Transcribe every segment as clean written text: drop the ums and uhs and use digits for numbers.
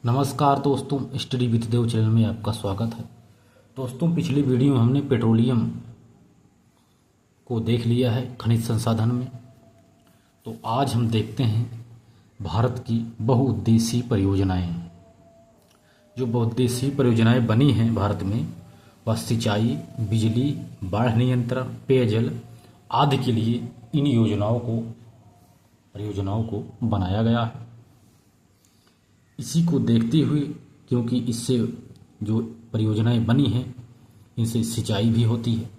नमस्कार दोस्तों, study with Dev channel में आपका स्वागत है। दोस्तों, पिछली वीडियो में हमने पेट्रोलियम को देख लिया है खनिज संसाधन में। तो आज हम देखते हैं भारत की बहुउद्देशीय परियोजनाएं। जो बहुउद्देशीय परियोजनाएं बनी हैं भारत में, वह सिंचाई, बिजली, बाढ़ नियंत्रण, पेयजल आदि के लिए इन परियोजनाओं को बनाया गया है। इसी को देखते हुए, क्योंकि इससे जो परियोजनाएं बनी हैं इनसे सिंचाई भी होती है,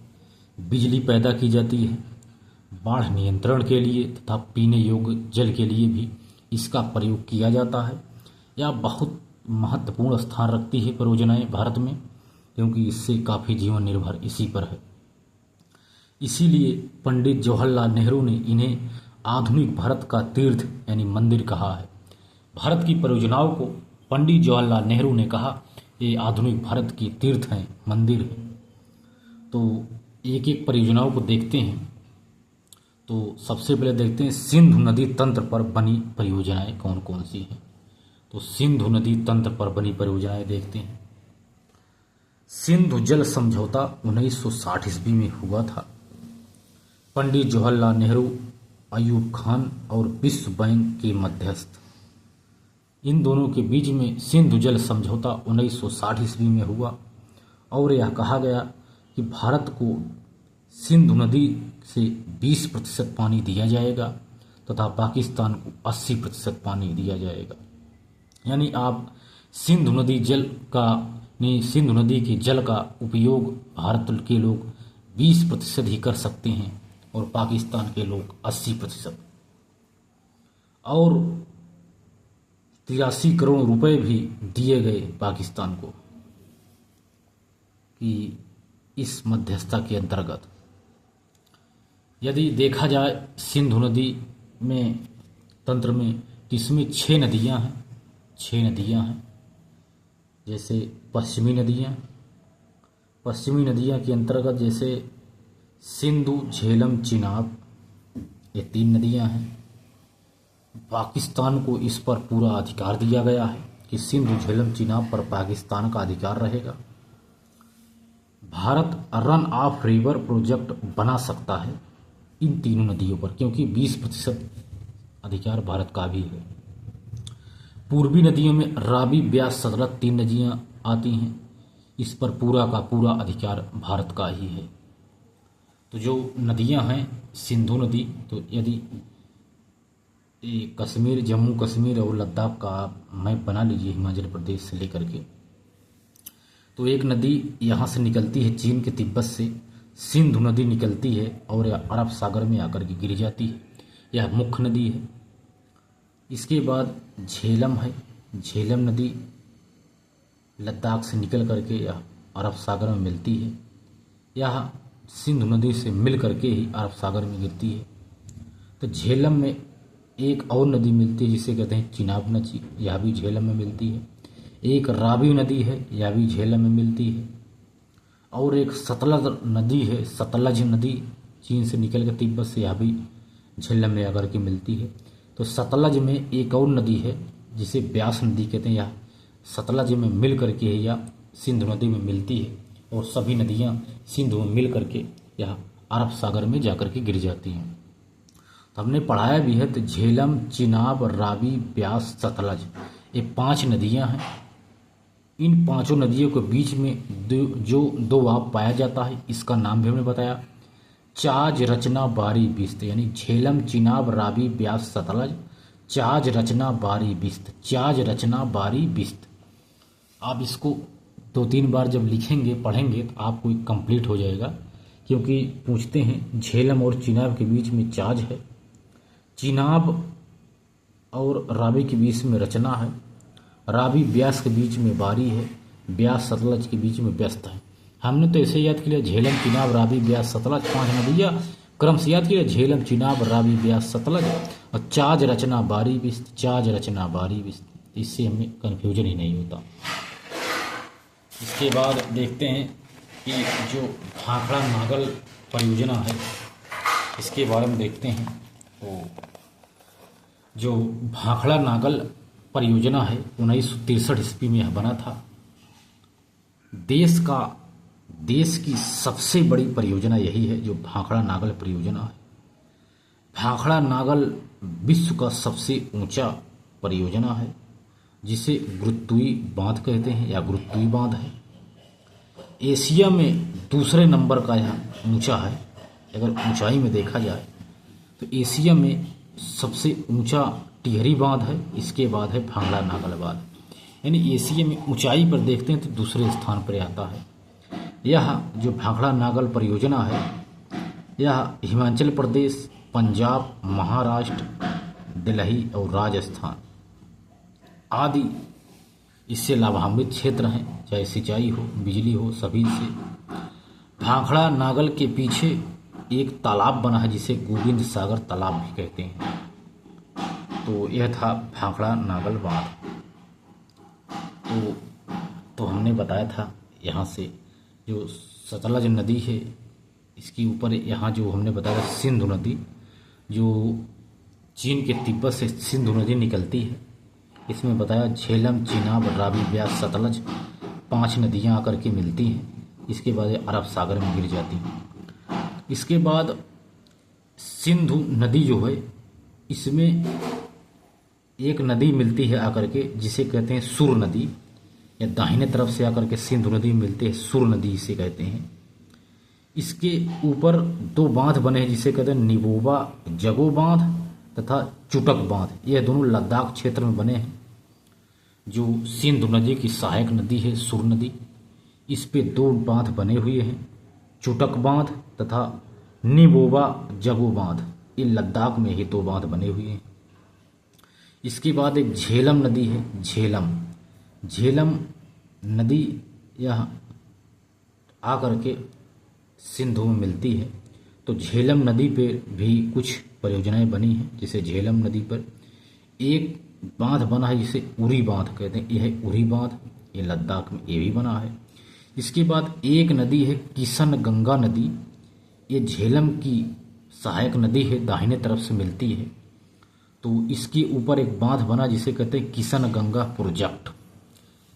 बिजली पैदा की जाती है, बाढ़ नियंत्रण के लिए तथा पीने योग्य जल के लिए भी इसका प्रयोग किया जाता है। यह बहुत महत्वपूर्ण स्थान रखती है परियोजनाएं भारत में, क्योंकि इससे काफ़ी जीवन निर्भर इसी पर है। इसीलिए पंडित जवाहरलाल नेहरू ने इन्हें आधुनिक भारत का तीर्थ यानी मंदिर कहा है। भारत की परियोजनाओं को पंडित जवाहरलाल नेहरू ने कहा ये आधुनिक भारत की तीर्थ हैं, मंदिर है। तो एक एक परियोजनाओं को देखते हैं। तो सबसे पहले देखते हैं सिंधु नदी तंत्र पर बनी परियोजनाएं कौन कौन सी हैं। तो सिंधु नदी तंत्र पर बनी परियोजनाएं देखते हैं। सिंधु जल समझौता 1960 ईस्वी में हुआ था। पंडित जवाहरलाल नेहरू, अयूब खान और विश्व बैंक के मध्यस्थ, इन दोनों के बीच में सिंधु जल समझौता 1960 ईस्वी में हुआ और यह कहा गया कि भारत को सिंधु नदी से 20% पानी दिया जाएगा तथा पाकिस्तान को 80% पानी दिया जाएगा। यानी आप सिंधु नदी के जल का उपयोग भारत के लोग 20% ही कर सकते हैं और पाकिस्तान के लोग 80%। और 83 करोड़ रुपए भी दिए गए पाकिस्तान को कि इस मध्यस्थता के अंतर्गत। यदि देखा जाए सिंधु नदी में तंत्र में, तो इसमें 6 नदियां हैं। जैसे पश्चिमी नदियां के अंतर्गत जैसे सिंधु, झेलम, चिनाब, ये 3 नदियां हैं। पाकिस्तान को इस पर पूरा अधिकार दिया गया है कि सिंधु, झेलम, चिनाब पर पाकिस्तान का अधिकार रहेगा। Bharat run of river project बना सकता है इन तीनों नदियों पर, क्योंकि 20% अधिकार भारत का भी है। पूर्वी नदियों में रावी, ब्यास, सतलज 3 नदियां आती हैं। इस पर पूरा का पूरा अधिकार भारत का ही है। तो जो नदियां हैं, सिंधु नदी, तो यदि कश्मीर, जम्मू कश्मीर और लद्दाख का मैप बना लीजिए हिमाचल प्रदेश से लेकर के, तो एक नदी यहाँ से निकलती है चीन के तिब्बत से, सिंधु नदी निकलती है और अरब सागर में आकर के गिर जाती है। यह मुख्य नदी है। इसके बाद झेलम है। झेलम नदी लद्दाख से निकल करके यह अरब सागर में मिलती है। यह सिंधु नदी से मिल करके ही अरब सागर में गिरती है। तो झेलम में एक और नदी मिलती है जिसे कहते हैं चिनाब नदी, यह भी झेलम में मिलती है। एक रावी नदी है, यह भी झेलम में मिलती है। और एक सतलज नदी है, सतलज नदी चीन से निकल कर तिब्बत से, यह भी झेलम में आकर के मिलती है। तो सतलज में एक और नदी है जिसे ब्यास नदी कहते हैं, यह सतलज में मिल करके है या सिंधु नदी में मिलती है और सभी नदियाँ सिंधु में मिल करके यह अरब सागर में जाकर के गिर जाती हैं। तो हमने पढ़ाया भी है। तो झेलम, चिनाब, रावी, ब्यास, सतलज, ये 5 नदियां हैं। इन 5 नदियों के बीच में जो दो भाव पाया जाता है, इसका नाम भी हमने बताया, चाज, रचना, बारी, बिस्त। यानी झेलम, चिनाब, रावी, ब्यास, सतलज, चाज, रचना, बारी, बिस्त। चाज, रचना, बारी, बिस्त। आप इसको 2-3 बार जब लिखेंगे, पढ़ेंगे, तो आपको कंप्लीट हो जाएगा। क्योंकि पूछते हैं झेलम और चिनाब के बीच में चाज है, चिनाब और रावी के बीच में रचना है, रावी ब्यास के बीच में बारी है, ब्यास सतलज के बीच में व्यस्त है। हमने तो ऐसे याद किया झेलम, चिनाब, रावी, ब्यास, सतलज 5 नदियाँ क्रम से याद किया। झेलम, चिनाब, रावी, ब्यास, सतलज और चाज, रचना, बारी, बिस्त। चाज, रचना, बारी, बिस्त। इससे हमें कन्फ्यूजन ही नहीं होता। इसके बाद देखते हैं कि जो भाखड़ा नागल परियोजना है, इसके बारे में देखते हैं। तो जो भाखड़ा नागल परियोजना है, 1963 ईस्वी में यह बना था। देश की सबसे बड़ी परियोजना यही है जो भाखड़ा नागल परियोजना है। भाखड़ा नागल विश्व का सबसे ऊंचा परियोजना है, जिसे गुरुत्वी बांध कहते हैं या गुरुत्वी बांध है। एशिया में दूसरे नंबर का यह ऊंचा है। अगर ऊंचाई में देखा जाए तो एशिया में सबसे ऊंचा टिहरी बांध है, इसके बाद है भाखड़ा नागल बांध। यानी एशिया में ऊंचाई पर देखते हैं तो दूसरे स्थान पर आता है। यह जो भाखड़ा नागल परियोजना है, यह हिमाचल प्रदेश, पंजाब, महाराष्ट्र, दिल्ली और राजस्थान आदि इससे लाभान्वित क्षेत्र हैं, चाहे सिंचाई हो, बिजली हो, सभी से। भाखड़ा नागल के पीछे एक तालाब बना है जिसे गोविंद सागर तालाब भी कहते हैं। तो यह था भाखड़ा नागल बांध। तो हमने बताया था यहाँ से जो सतलज नदी है, इसके ऊपर यहाँ जो हमने बताया सिंधु नदी, जो चीन के तिब्बत से सिंधु नदी निकलती है। इसमें बताया झेलम, चिनाब, रावी, ब्यास, सतलज 5 नदियाँ आकर के मिलती हैं। इसके बाद ये अरब सागर में गिर जाती हैं। इसके बाद सिंधु नदी जो है, इसमें एक नदी मिलती है आकर के जिसे कहते हैं सुर नदी, या दाहिने तरफ से आकर के सिंधु नदी मिलती है, सुर नदी इसे कहते हैं। इसके ऊपर 2 बांध बने हैं जिसे कहते हैं निबोबा जगो बांध तथा चुटक बांध। यह दोनों लद्दाख क्षेत्र में बने हैं। जो सिंधु नदी की सहायक नदी है सुर नदी, इस पे 2 बांध बने हुए हैं, चुटक बांध तथा निबोबा जगो बांध। ये लद्दाख में ही 2 बांध बने हुए हैं। इसके बाद एक झेलम नदी है, झेलम नदी यह आकर के सिंधु में मिलती है। तो झेलम नदी पे भी कुछ परियोजनाएं बनी हैं। जैसे झेलम नदी पर एक बांध बना है जिसे उरी बांध कहते हैं, यह है उरी बांध, ये लद्दाख में ये भी बना है। इसके बाद एक नदी है किशन गंगा नदी, ये झेलम की सहायक नदी है, दाहिने तरफ से मिलती है। तो इसके ऊपर एक बांध बना जिसे कहते हैं किशन गंगा प्रोजेक्ट।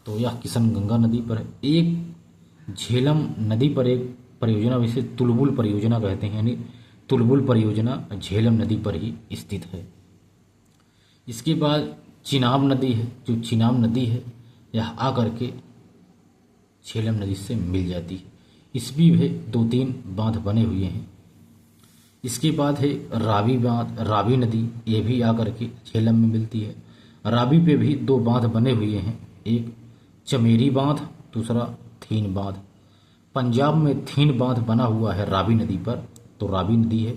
तो यह किशन गंगा नदी पर है। एक झेलम नदी पर एक परियोजना जिसे तुलबुल परियोजना कहते हैं, यानी तुलबुल परियोजना झेलम नदी पर ही स्थित है। इसके बाद चिनाब नदी है, जो चिनाब नदी है यह आकर के झेलम नदी से मिल जाती है। इसमें भी 2-3 बांध बने हुए हैं। इसके बाद है रावी बांध, रावी नदी, ये भी आकर के झेलम में मिलती है। रावी पे भी 2 बांध बने हुए हैं, एक चमेरी बांध, दूसरा थीन बांध। पंजाब में थीन बांध बना हुआ है रावी नदी पर, तो रावी नदी है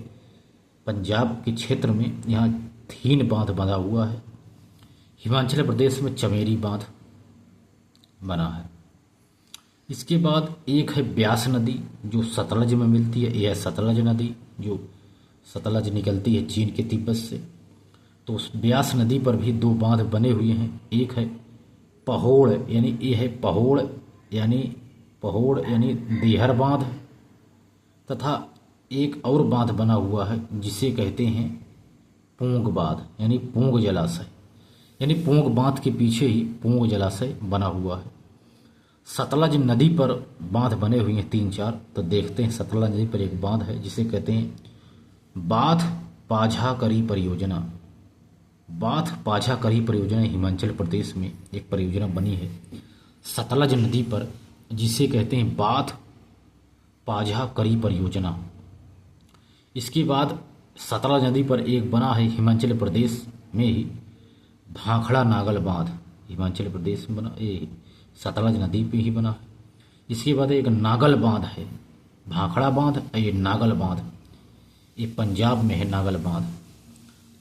पंजाब के क्षेत्र में, यहाँ थीन बांध बना हुआ है। हिमाचल प्रदेश में चमेरी बांध बना है। इसके बाद एक है ब्यास नदी जो सतलज में मिलती है, यह सतलज नदी जो सतलज निकलती है चीन के तिब्बत से। तो उस ब्यास नदी पर भी 2 बांध बने हुए हैं, एक है पहोड़, यानी ये है पहोड़ यानी देहर बांध, तथा एक और बांध बना हुआ है जिसे कहते हैं पूंग बांध, यानी पूंग जलाशय। यानी पूंग बांध के पीछे ही पूंग जलाशय बना हुआ है। सतलज नदी पर बांध बने हुए हैं 3-4। तो देखते हैं सतलज नदी पर एक बांध है जिसे कहते हैं बाथ पाझा करी परियोजना। बाथ पाझा करी परियोजना हिमाचल प्रदेश में एक परियोजना बनी है सतलज नदी पर, जिसे कहते हैं बाथ पाझा करी परियोजना। इसके बाद सतलज नदी पर एक बना है हिमाचल प्रदेश में ही भाखड़ा नागल बांध, हिमाचल प्रदेश में बना, ये सतलज नदी पे ही बना है। इसके बाद एक नागल बांध है, भाखड़ा बांध, ये नागल बांध, ये पंजाब में है नागल बांध।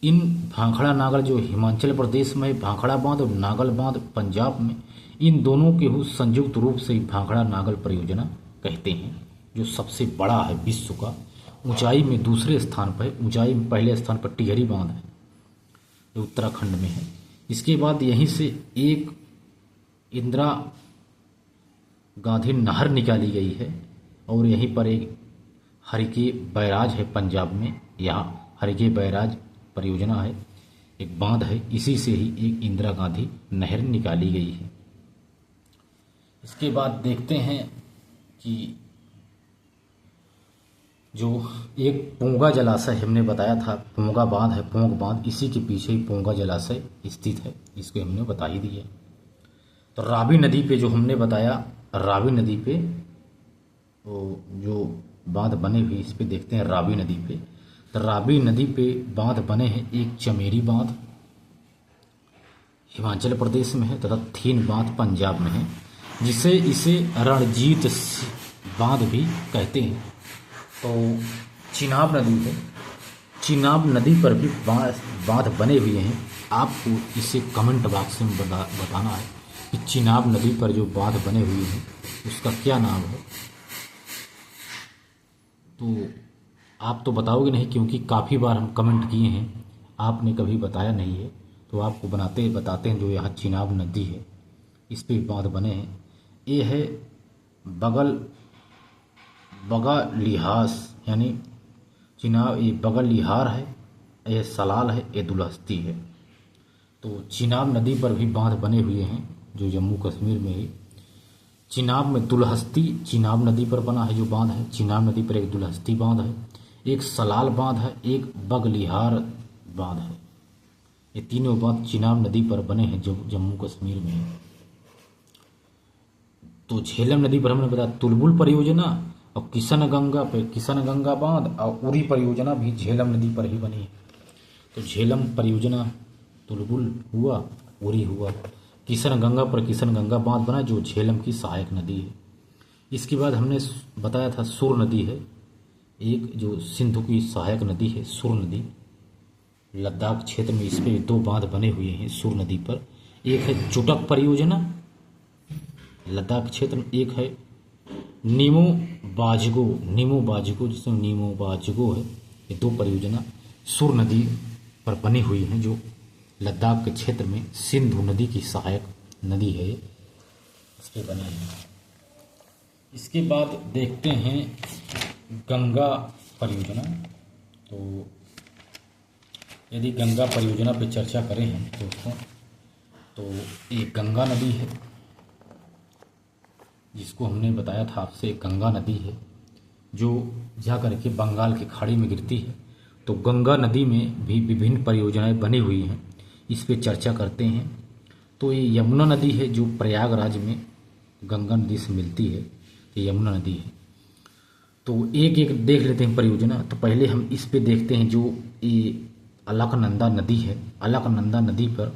इन भाखड़ा नागल जो हिमाचल प्रदेश में है भाखड़ा बांध और नागल बांध पंजाब में, इन दोनों के ही संयुक्त रूप से भाखड़ा नागल परियोजना कहते हैं, जो सबसे बड़ा है विश्व का। ऊंचाई में दूसरे स्थान पर, ऊंचाई में पहले स्थान पर टिहरी बांध है जो उत्तराखंड में है। इसके बाद यहीं से एक इंदिरा गांधी नहर निकाली गई है और यहीं पर एक हरिके बैराज है पंजाब में, यहाँ हरिके बैराज परियोजना है। एक बांध है, इसी से ही एक इंदिरा गांधी नहर निकाली गई है। इसके बाद देखते हैं कि जो एक पोंगा जलाशय हमने बताया था, पोंगा बांध है, पोंग बांध, इसी के पीछे ही पोंगा जलाशय स्थित है, इसको हमने बता ही दिया। तो रावी नदी पे जो हमने बताया, रावी नदी पे वो जो बांध बने हुए, इस पे देखते हैं रावी नदी पे। तो रावी नदी पे बांध बने हैं, एक चमेरी बांध हिमाचल प्रदेश में है तथा थीन बांध पंजाब में है, जिसे इसे रणजीत बांध भी कहते हैं। तो चिनाब नदी है, चिनाब नदी पर भी बांध बने हुए हैं। आपको इसे कमेंट बॉक्स में बताना है कि चिनाब नदी पर जो बांध बने हुए हैं उसका क्या नाम है। तो आप तो बताओगे नहीं, क्योंकि काफ़ी बार हम कमेंट किए हैं, आपने कभी बताया नहीं है। तो आपको बताते हैं, जो यहाँ चिनाब नदी है इस पे बांध बने हैं। ये है बगा लिहास, यानी चिनाब, ये बगल लिहार है, ये सलाल है, ये दुलहस्ती है। तो चिनाब नदी पर भी बांध बने हुए हैं, जो जम्मू कश्मीर में ही चिनाब में दुलहस्ती चिनाब नदी पर बना है जो बांध है। चिनाब नदी पर एक दुलहस्ती बांध है, एक सलाल बांध है, एक बगलिहार बांध है। ये तीनों बांध चिनाब नदी पर बने हैं जो जम्मू कश्मीर में है। तो झेलम नदी पर हमने बताया तुलबुल परियोजना, और किशन गंगा बांध और उरी परियोजना भी झेलम नदी पर ही बनी है। तो झेलम परियोजना तुलबुल हुआ, उरी हुआ, किशन गंगा पर किशन गंगा बांध बना जो झेलम की सहायक नदी है। इसके बाद हमने बताया था सुर नदी है, एक जो सिंधु की सहायक नदी है, सुर नदी। लद्दाख क्षेत्र में इस पे 2 बांध बने हुए हैं सुर नदी पर। एक है चुटक परियोजना लद्दाख क्षेत्र में, एक है नीमो बाजगो जिसमें नीमो बाजगो है। ये 2 परियोजना सुर नदी पर बनी हुई हैं जो लद्दाख के क्षेत्र में सिंधु नदी की सहायक नदी है, इस पे बने हैं। इसके बाद देखते हैं गंगा परियोजना। तो यदि गंगा परियोजना पे चर्चा करें हम दोस्तों, तो ये गंगा नदी है, जिसको हमने बताया था आपसे, गंगा नदी है जो जा करके बंगाल की खाड़ी में गिरती है। तो गंगा नदी में भी विभिन्न परियोजनाएं बनी हुई हैं, इस पे चर्चा करते हैं। तो ये यमुना नदी है जो प्रयागराज में गंगा नदी से मिलती है, ये यमुना नदी है। तो एक एक देख लेते हैं परियोजना। तो पहले हम इस पे देखते हैं जो ये अलकनंदा नदी है। अलकनंदा नदी पर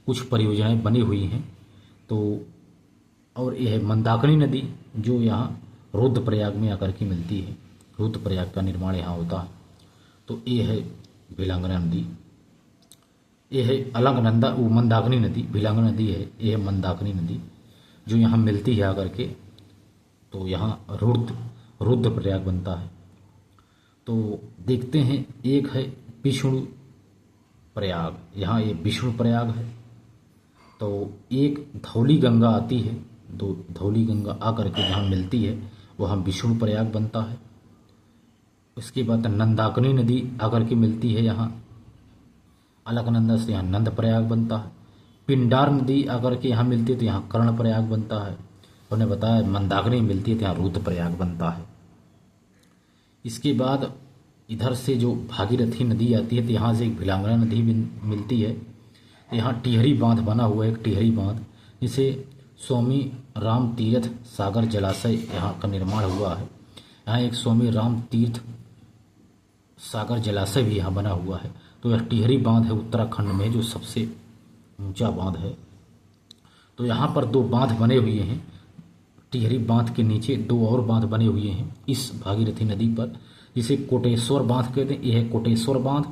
कुछ परियोजनाएं बनी हुई हैं। तो और यह है मंदाकिनी नदी जो यहाँ रुद्रप्रयाग में आकर के मिलती है, रुद्रप्रयाग का निर्माण यहाँ होता है। तो ये है भिलांगना नदी, ये है अलकनंदा, वो मंदाकिनी नदी, भिलांगना नदी है, ये है मंदाकिनी नदी जो यहाँ मिलती है आकर के। तो यहाँ रुद्रप्रयाग बनता है। तो देखते हैं एक है विष्णु प्रयाग, यहाँ ये विष्णु प्रयाग है। तो एक धौली गंगा आती है, दो धौली गंगा आकर के जहाँ मिलती है वहाँ विष्णु प्रयाग बनता है। उसके बाद नंदाकिनी नदी आकर के मिलती है यहाँ अलकनंदा से, यहाँ नंद प्रयाग बनता है। पिंडार नदी आकर के यहाँ मिलती है तो यहाँ कर्ण प्रयाग बनता है। उन्हें बताया मंदाकिनी मिलती है तो यहाँ रुद्र प्रयाग बनता है। इसके बाद इधर से जो भागीरथी नदी आती है तो यहाँ से एक भिलांगना नदी मिलती है। यहाँ टिहरी बांध बना हुआ है, एक टिहरी बांध, जिसे स्वामी राम तीर्थ सागर जलाशय यहाँ का निर्माण हुआ है। यहाँ एक स्वामी राम तीर्थ सागर जलाशय भी यहाँ बना हुआ है। तो यह टिहरी बांध है, उत्तराखंड में जो सबसे ऊंचा बांध है। तो यहाँ पर 2 बांध बने हुए हैं, टिहरी बांध के नीचे 2 और बांध बने हुए हैं इस भागीरथी नदी पर, जिसे कोटेश्वर बांध कहते हैं। यह है कोटेश्वर बांध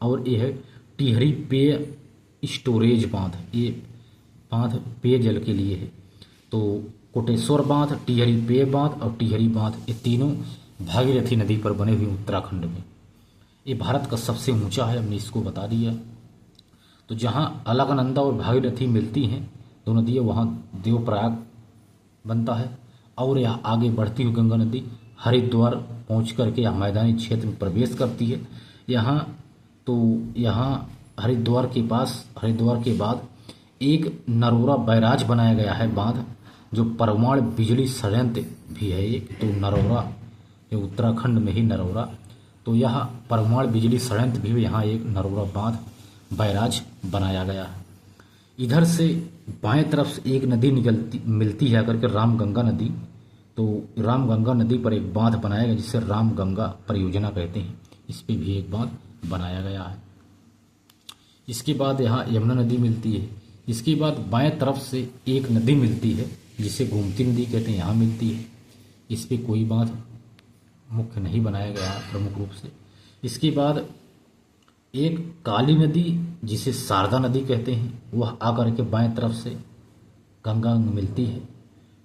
और यह है टिहरी पेय स्टोरेज बांध, ये बांध पेयजल के लिए है। तो कोटेश्वर बांध, टिहरी पेय बांध और टिहरी बांध, ये तीनों भागीरथी नदी पर बने हुए उत्तराखंड में। ये भारत का सबसे ऊंचा है, हमने इसको बता दिया। तो जहाँ अलकनंदा और भागीरथी मिलती हैं 2 नदियाँ, वहाँ देवप्रयाग बनता है। और यहाँ आगे बढ़ती हुई गंगा नदी हरिद्वार पहुँच करके यहाँ मैदानी क्षेत्र में प्रवेश करती है। यहाँ हरिद्वार के पास, हरिद्वार के बाद एक नरोरा बैराज बनाया गया है बांध, जो परमाणु बिजली संयंत्र भी है एक। तो नरोरा, ये उत्तराखंड में ही नरोरा, तो यह परमाणु बिजली संयंत्र भी यहाँ एक नरोरा बांध बैराज बनाया गया है। इधर से बाएं तरफ से एक नदी मिलती है करके रामगंगा नदी। तो रामगंगा नदी पर एक बांध बनाया गया जिसे रामगंगा परियोजना कहते हैं। इस पे भी एक बांध बनाया गया है। इसके बाद यहाँ यमुना नदी मिलती है। इसके बाद बाएं तरफ से एक नदी मिलती है जिसे गोमती नदी कहते हैं, यहाँ मिलती है। इस पे कोई बांध मुख्य नहीं बनाया गया है प्रमुख रूप से। इसके बाद एक काली नदी जिसे शारदा नदी कहते हैं, वह आकर के बाएं तरफ से गंगा में मिलती है।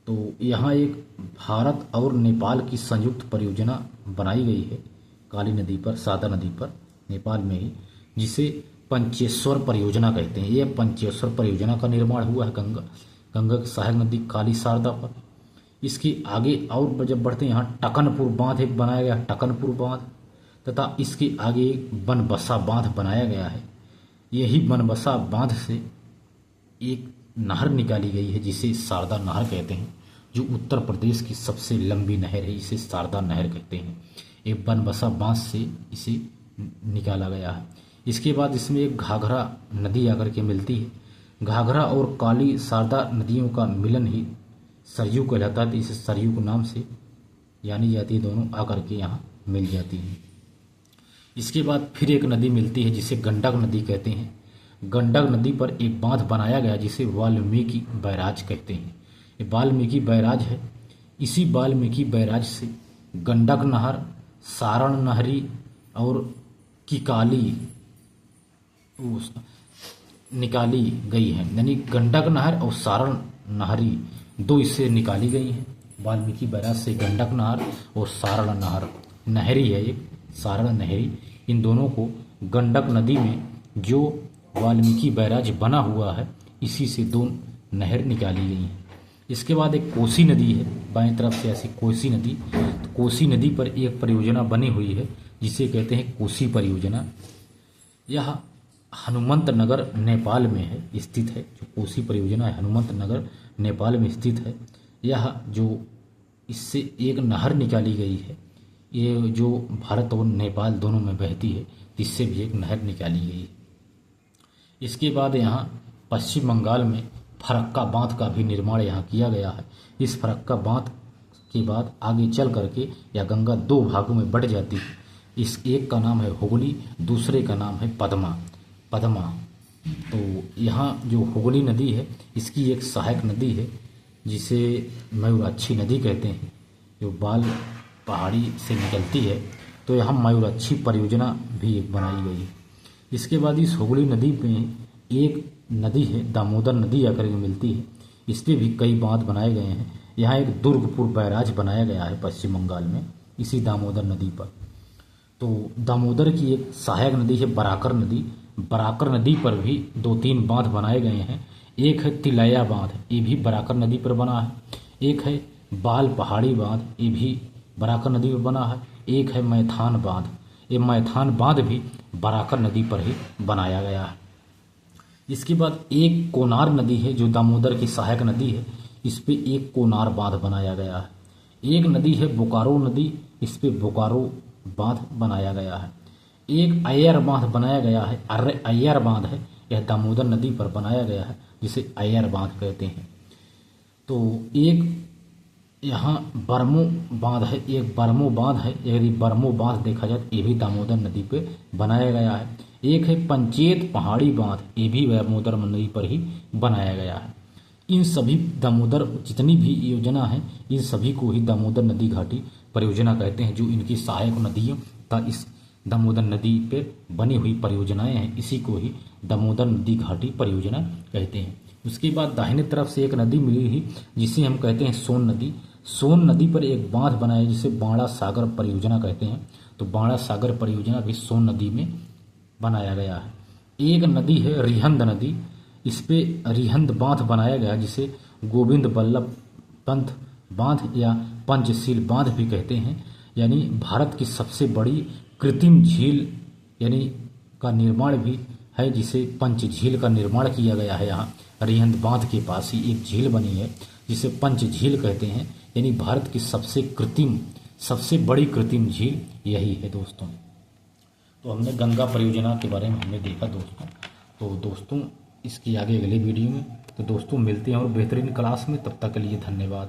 तो यहाँ एक भारत और नेपाल की संयुक्त परियोजना बनाई गई है काली नदी पर, शारदा नदी पर, नेपाल में ही, जिसे पंचेश्वर परियोजना कहते हैं। यह पंचेश्वर परियोजना का निर्माण हुआ है गंगा की सहायक नदी काली शारदा पर। इसके आगे और जब बढ़ते हैं, यहाँ टकनपुर बांध एक बनाया गया, टकनपुर बांध, तथा इसके आगे एक बनबसा बांध बनाया गया है। यही बनबसा बांध से एक नहर निकाली गई है जिसे शारदा नहर कहते हैं, जो उत्तर प्रदेश की सबसे लंबी नहर है, इसे शारदा नहर कहते हैं। एक बनबसा बांध से इसे निकाला गया है। इसके बाद इसमें एक घाघरा नदी आकर के मिलती है। घाघरा और काली शारदा नदियों का मिलन ही सरयू कहलाता है, तो इसे सरयू के नाम से जानी जाती है। दोनों आकर के यहाँ मिल जाती हैं। इसके बाद फिर एक नदी मिलती है जिसे गंडक नदी कहते हैं। गंडक नदी पर एक बांध बनाया गया जिसे वाल्मीकि बैराज कहते हैं। ये वाल्मीकि बैराज है। इसी वाल्मीकि बैराज से गंडक नहर, सारण नहरी और किकाली निकाली गई है। यानी गंडक नहर और सारण नहरी दो इससे निकाली गई हैं। वाल्मीकि बैराज से गंडक नहर और सारण नहर, नहरी है एक, सारण नहरी, इन दोनों को गंडक नदी में जो वाल्मीकि बैराज बना हुआ है, इसी से दो नहर निकाली गई हैं। इसके बाद एक कोसी नदी है बाएं तरफ से, ऐसी कोसी नदी। तो कोसी नदी पर एक परियोजना बनी हुई है जिसे कहते हैं कोसी परियोजना। यह हनुमंत नगर नेपाल में है, स्थित है। जो कोसी परियोजना है हनुमंत नगर नेपाल में स्थित है। यह जो इससे एक नहर निकाली गई है, ये जो भारत और नेपाल दोनों में बहती है, इससे भी एक नहर निकाली गई है। इसके बाद यहाँ पश्चिम बंगाल में फरक्का बांध का भी निर्माण यहाँ किया गया है। इस फरक्का बांध के बाद आगे चल करके यह गंगा दो भागों में बढ़ जाती है। इस एक का नाम है हुगली, दूसरे का नाम है पद्मा। तो यहाँ जो हुगली नदी है, इसकी एक सहायक नदी है जिसे मयूराक्षी नदी कहते हैं, जो बाल पहाड़ी से निकलती है। तो यहाँ मयूराक्षी परियोजना भी एक बनाई गई है। इसके बाद इस हुगली नदी में एक नदी है दामोदर नदी आकर के मिलती है। इस पर भी कई बांध बनाए गए हैं। यहाँ एक दुर्गपुर बैराज बनाया गया है पश्चिम बंगाल में, इसी दामोदर नदी पर। तो दामोदर की एक सहायक नदी है बराकर नदी। बराकर नदी पर भी दो तीन बांध बनाए गए हैं। एक है तिलैया बांध, ये भी बराकर नदी पर बना है। एक है बाल पहाड़ी बांध, ये भी बराकर नदी पर बना है। एक है मैथान बांध, ये मैथान बांध भी बराकर नदी पर ही बनाया गया है। इसके बाद एक कोनार नदी है जो दामोदर की सहायक नदी है, इस पे एक कोनार बांध बनाया गया है। एक नदी है बोकारो नदी, इस पे बोकारो बांध बनाया गया है। एक अय्यर बांध बनाया गया है, अय्यर बांध है, यह दामोदर नदी पर बनाया गया है जिसे अय्यर बांध कहते हैं। तो एक यहाँ बरमो बांध है, एक बरमो बांध है। यदि बरमो बांध देखा जाए तो ये भी दामोदर नदी पे बनाया गया है। एक है पंचेत पहाड़ी बांध, ये भी दामोदर नदी पर ही बनाया गया है। इन सभी दामोदर जितनी भी योजना है, इन सभी को ही दामोदर नदी घाटी परियोजना कहते हैं, जो इनकी सहायक नदियों तथा इस दामोदर नदी पे बनी हुई परियोजनाएं हैं, इसी को ही दामोदर नदी घाटी परियोजना कहते हैं। उसके बाद दाहिने तरफ से एक नदी मिली ही जिसे हम कहते हैं सोन नदी। सोन नदी पर एक बांध बनाया जिसे बाणा सागर परियोजना कहते हैं। तो बाणा सागर परियोजना भी सोन नदी में बनाया गया है। एक नदी है रिहंद नदी, इस पे रिहंद बांध बनाया गया जिसे गोविंद बल्लभ पंत बांध या पंचशील बांध भी कहते हैं। यानी भारत की सबसे बड़ी कृत्रिम झील यानी का निर्माण भी है जिसे पंच झील का निर्माण किया गया है। यहाँ रिहंद बांध के पास ही एक झील बनी है जिसे पंच झील कहते हैं, यानी भारत की सबसे बड़ी कृत्रिम झील यही है दोस्तों। तो हमने गंगा परियोजना के बारे में हमने देखा दोस्तों। तो दोस्तों इसकी आगे अगले वीडियो में तो दोस्तों मिलते हैं और बेहतरीन क्लास में, तब तक के लिए धन्यवाद।